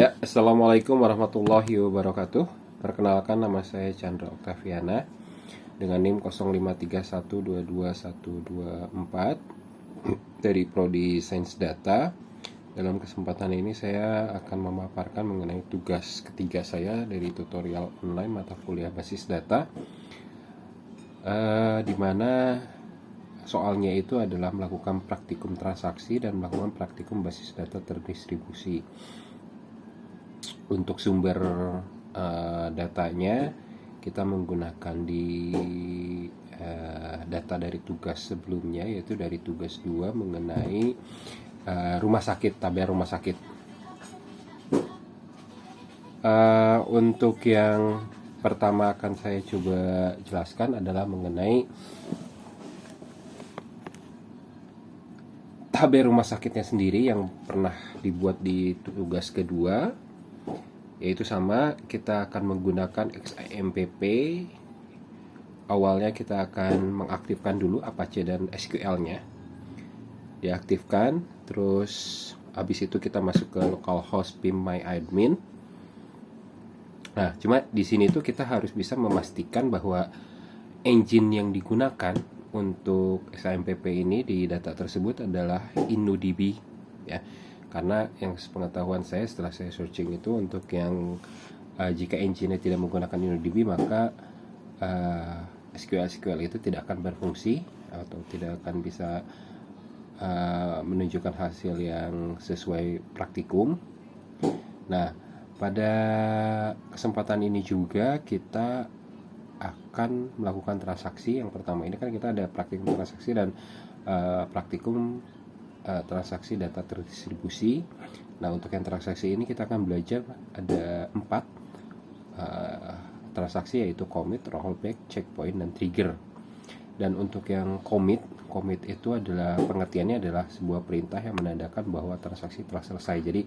Ya, Assalamualaikum warahmatullahi wabarakatuh. Perkenalkan, nama saya Chandra Octaviana dengan NIM 0531222124 dari Prodi Sains Data. Dalam kesempatan ini saya akan memaparkan mengenai tugas ketiga saya dari tutorial online mata kuliah basis data, di mana soalnya itu adalah melakukan praktikum transaksi dan melakukan praktikum basis data terdistribusi. Untuk sumber datanya kita menggunakan di data dari tugas sebelumnya, yaitu dari tugas 2 mengenai rumah sakit, tabel rumah sakit. Untuk yang pertama akan saya coba jelaskan adalah mengenai tabel rumah sakitnya sendiri yang pernah dibuat di tugas kedua, yaitu sama, kita akan menggunakan XAMPP. Awalnya kita akan mengaktifkan dulu Apache dan SQL-nya, diaktifkan, terus habis itu kita masuk ke localhost pim myadmin. Nah, cuma di sini tuh kita harus bisa memastikan bahwa engine yang digunakan untuk XAMPP ini di data tersebut adalah InnoDB, ya. Karena yang sepengetahuan saya setelah saya searching itu, untuk yang jika engine-nya tidak menggunakan InnoDB, maka SQL itu tidak akan berfungsi atau tidak akan bisa menunjukkan hasil yang sesuai praktikum. Nah, pada kesempatan ini juga kita akan melakukan transaksi. Yang pertama ini kan kita ada praktikum transaksi dan praktikum transaksi data terdistribusi. Nah, untuk yang transaksi ini kita akan belajar ada 4 transaksi, yaitu commit, rollback, checkpoint, dan trigger. Dan untuk yang commit itu adalah pengertiannya adalah sebuah perintah yang menandakan bahwa transaksi telah selesai. Jadi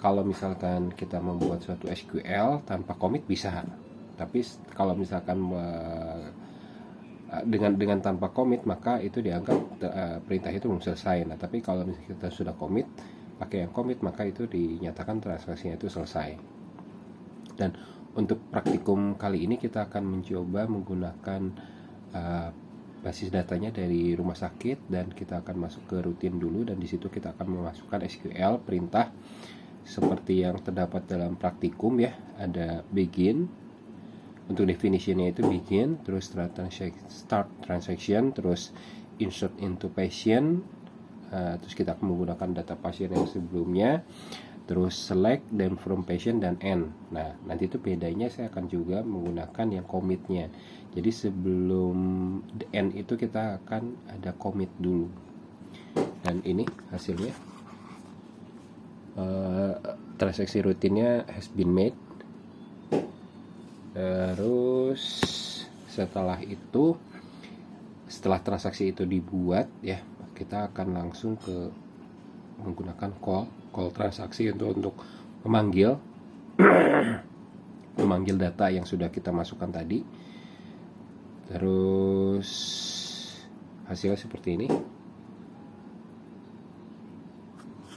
kalau misalkan kita membuat suatu SQL tanpa commit bisa, tapi kalau misalkan dengan tanpa commit, maka itu dianggap perintah itu belum selesai. Nah, tapi kalau misalnya kita sudah commit, pakai yang commit, maka itu dinyatakan transaksinya itu selesai. Dan untuk praktikum kali ini kita akan mencoba menggunakan basis datanya dari rumah sakit, dan kita akan masuk ke rutin dulu, dan di situ kita akan memasukkan SQL perintah seperti yang terdapat dalam praktikum, ya. Ada begin. Untuk definisinya itu begin, terus start transaction, terus insert into patient, terus kita akan menggunakan data pasien yang sebelumnya, terus select, then from patient, dan end. Nah, nanti itu bedanya saya akan juga menggunakan yang commitnya. Jadi sebelum the end itu kita akan ada commit dulu. Dan ini hasilnya, transaksi rutinnya has been made. Terus setelah transaksi itu dibuat, ya, kita akan langsung ke menggunakan call transaksi untuk memanggil data yang sudah kita masukkan tadi. Terus hasilnya seperti ini.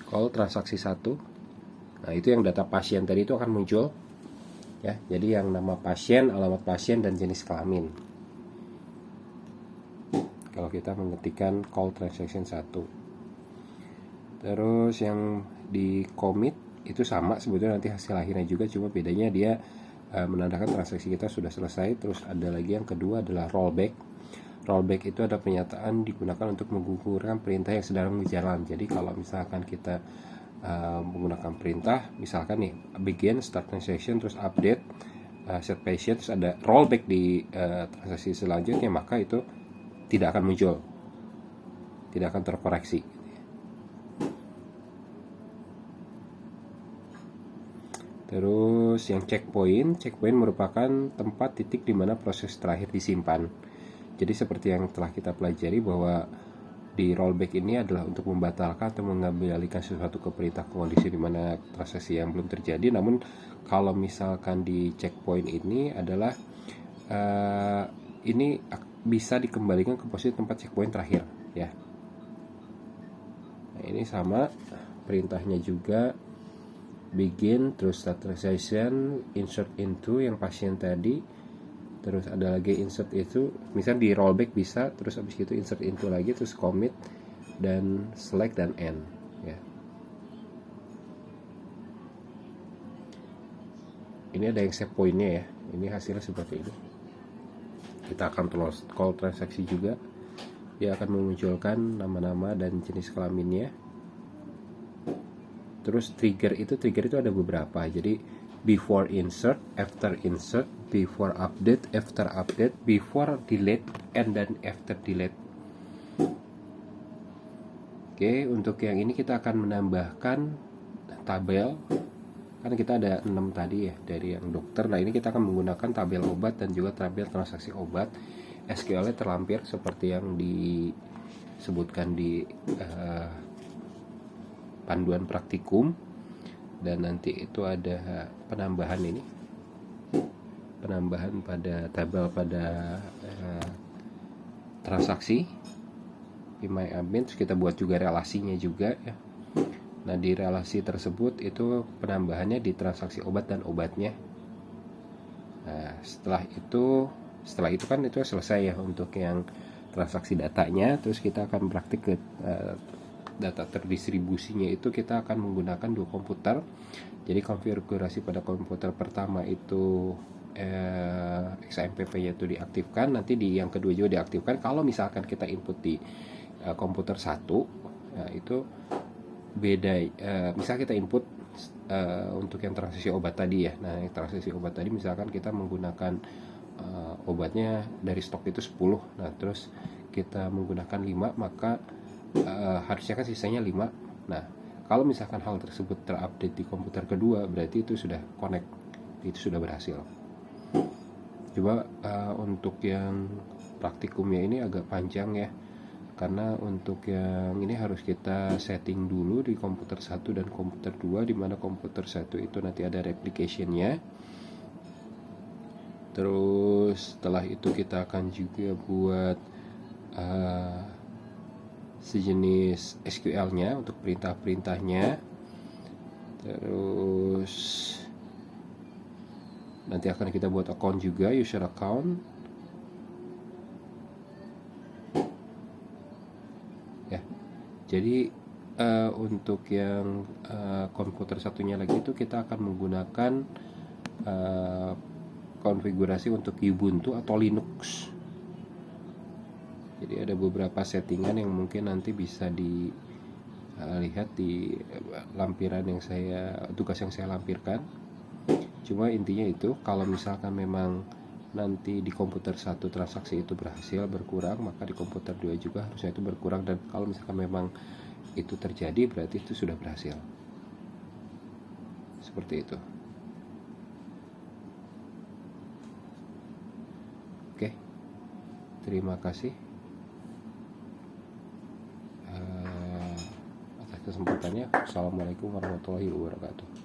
Call transaksi 1. Nah, itu yang data pasien tadi itu akan muncul, ya. Jadi yang nama pasien, alamat pasien, dan jenis kelamin. Kalau kita mengetikkan call transaction 1. Terus yang di commit itu sama sebetulnya, nanti hasil akhirnya juga, cuma bedanya dia menandakan transaksi kita sudah selesai. Terus ada lagi yang kedua adalah rollback. Rollback itu ada pernyataan digunakan untuk menggugurkan perintah yang sedang berjalan. Jadi kalau misalkan kita menggunakan perintah, misalkan nih begin, start transaction, terus update, set patient, terus ada rollback di transaksi selanjutnya, maka itu tidak akan muncul, tidak akan terkoreksi. Terus yang checkpoint merupakan tempat titik di mana proses terakhir disimpan. Jadi seperti yang telah kita pelajari bahwa di rollback ini adalah untuk membatalkan atau mengambil alihkan sesuatu ke perintah kondisi di mana transaksi yang belum terjadi. Namun kalau misalkan di checkpoint ini adalah ini bisa dikembalikan ke posisi tempat checkpoint terakhir, ya. Nah, ini sama perintahnya juga begin, terus start transaction, insert into yang pasien tadi, terus ada lagi insert itu, misal di rollback bisa, terus habis itu insert into lagi, terus commit dan select dan end ya. Ini ada yang save pointnya ya, ini hasilnya seperti ini. Kita akan call transaksi juga, dia akan memunculkan nama-nama dan jenis kelaminnya. Terus trigger itu ada beberapa, jadi before insert, after insert, before update, after update, before delete, and then after delete. Oke, untuk yang ini kita akan menambahkan tabel, kan kita ada 6 tadi ya dari yang dokter. Nah, ini kita akan menggunakan tabel obat dan juga tabel transaksi obat. SQL-nya terlampir seperti yang disebutkan di panduan praktikum, dan nanti itu ada penambahan pada tabel pada transaksi di MyAdmin. Terus kita buat juga relasinya juga ya. Nah, di relasi tersebut itu penambahannya di transaksi obat dan obatnya. Nah, setelah itu kan itu selesai ya untuk yang transaksi datanya. Terus kita akan praktik ke data terdistribusinya. Itu kita akan menggunakan 2 komputer. Jadi konfigurasi pada komputer pertama itu XAMPP-nya itu diaktifkan, nanti di yang kedua juga diaktifkan. Kalau misalkan kita input di komputer 1, nah itu beda. Misal kita input untuk yang transaksi obat tadi ya. Nah, yang transaksi obat tadi misalkan kita menggunakan obatnya dari stok itu 10. Nah, terus kita menggunakan 5, maka harusnya kan sisanya 5. Nah, kalau misalkan hal tersebut terupdate di komputer kedua, berarti itu sudah connect, itu sudah berhasil. Coba untuk yang praktikumnya ini agak panjang ya, karena untuk yang ini harus kita setting dulu di komputer 1 dan komputer 2, di mana komputer 1 itu nanti ada replication-nya. Terus setelah itu kita akan juga buat sejenis SQL-nya untuk perintah-perintahnya. Terus nanti akan kita buat account juga, user account ya. Jadi untuk yang komputer satunya lagi itu kita akan menggunakan konfigurasi untuk Ubuntu atau Linux. Jadi ada beberapa settingan yang mungkin nanti bisa dilihat di lampiran yang tugas yang saya lampirkan. Cuma intinya itu, kalau misalkan memang nanti di komputer 1 transaksi itu berhasil berkurang, maka di komputer 2 juga harusnya itu berkurang. Dan kalau misalkan memang itu terjadi, berarti itu sudah berhasil. Seperti itu. Oke, terima kasih atas kesempatannya. Assalamualaikum warahmatullahi wabarakatuh.